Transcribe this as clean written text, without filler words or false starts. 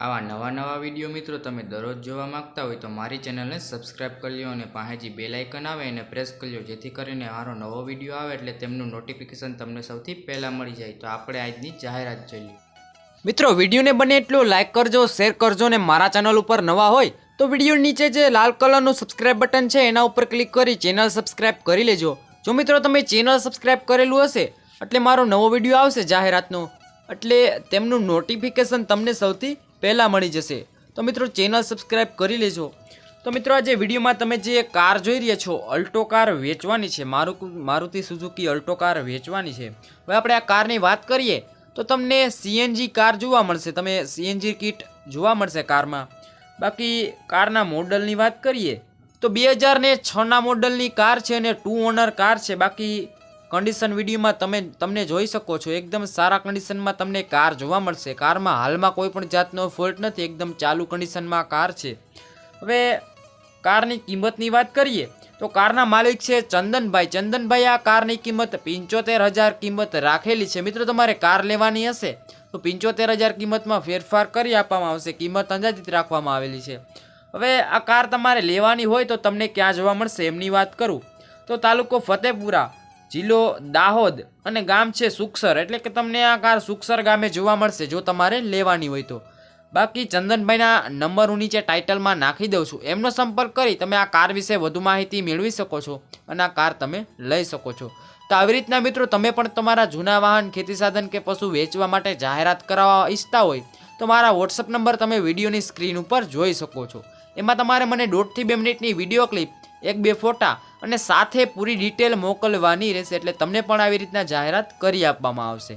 આવા નવા વિડીયો મિત્રો તમે દરરોજ જોવા માંગતા હોય તો મારી ચેનલને સબસ્ક્રાઇબ કરી લ્યો અને પાસેથી બેલ આઇકન આવે એને પ્રેસ કરી લ્યો, જેથી કરીને મારો નવો વિડીયો આવે એટલે તેમનું નોટિફિકેશન તમને સૌથી પહેલાં મળી જાય। તો આપણે આજની જાહેરાત જોઈ લઈએ। મિત્રો વિડીયોને બને એટલું લાઇક કરજો, શેર કરજો ને મારા ચેનલ ઉપર નવા હોય તો વિડીયો નીચે જે લાલ કલરનું સબસ્ક્રાઇબ બટન છે એના ઉપર ક્લિક કરી ચેનલ સબસ્ક્રાઇબ કરી લેજો। જો મિત્રો તમે ચેનલ સબસ્ક્રાઇબ કરેલું હશે એટલે મારો નવો વિડીયો આવશે જાહેરાતનો એટલે તેમનું નોટિફિકેશન તમને સૌથી પહેલાં મળી જશે। તો મિત્રો ચેનલ સબસ્ક્રાઇબ કરી લેજો। તો મિત્રો આજે વિડીયોમાં તમે જે કાર જોઈ રહ્યા છો અલ્ટો કાર વેચવાની છે, મારુતિ સુઝુકી અલ્ટો કાર વેચવાની છે। હવે આપણે આ કારની વાત કરીએ તો તમને સીએનજી કાર જોવા મળશે, તમે સીએનજી કિટ જોવા મળશે કારમાં। બાકી કારના મોડલની વાત કરીએ તો 2006ના મોડલની કાર છે અને 2 ઓનર કાર છે। બાકી કન્ડિશન વિડીયોમાં તમને જોઈ શકો છો એકદમ સારા કન્ડિશનમાં તમને કાર જોવા મળશે। કારમાં હાલમાં કોઈ પણ જાતનો ફોલ્ટ નથી, એકદમ ચાલુ કન્ડિશનમાં કાર છે। હવે કારની કિંમતની વાત કરીએ તો કારના માલિક છે ચંદનભાઈ। આ કારની કિંમત 75,000 કિંમત રાખેલી છે। મિત્રો તમારે કાર લેવાની હશે તો 75,000 કિંમતમાં ફેરફાર કરી આપવામાં આવશે, કિંમત અંદાજિત રાખવામાં આવેલી છે। હવે આ કાર તમારે લેવાની હોય તો તમને ક્યાં જોવા મળશે એમની વાત કરું તો તાલુકો ફતેપુરા, જિલ્લો દાહોદ અને ગામ છે સુખસર, એટલે કે તમને આ કાર સુખસર ગામે જોવા મળશે જો તમારે લેવાની હોય તો। બાકી ચંદનભાઈના નંબર હું નીચે ટાઇટલમાં નાખી દઉં છું, એમનો સંપર્ક કરી તમે આ કાર વિશે વધુ માહિતી મેળવી શકો છો અને આ કાર તમે લઈ શકો છો। તો આવી રીતના મિત્રો તમે પણ તમારા જૂના વાહન, ખેતી સાધન કે પશુ વેચવા માટે જાહેરાત કરાવવા ઈચ્છતા હોય તો મારા વોટ્સઅપ નંબર તમે વિડીયોની સ્ક્રીન ઉપર જોઈ શકો છો। એમાં તમારે મને 1.5 થી 2 મિનિટની વિડીયો ક્લિપ, 1-2 ફોટા અને સાથે પૂરી ડિટેલ મોકલવાની રહેશે, એટલે તમને પણ આવી રીતના જાહેરાત કરી આપવામાં આવશે।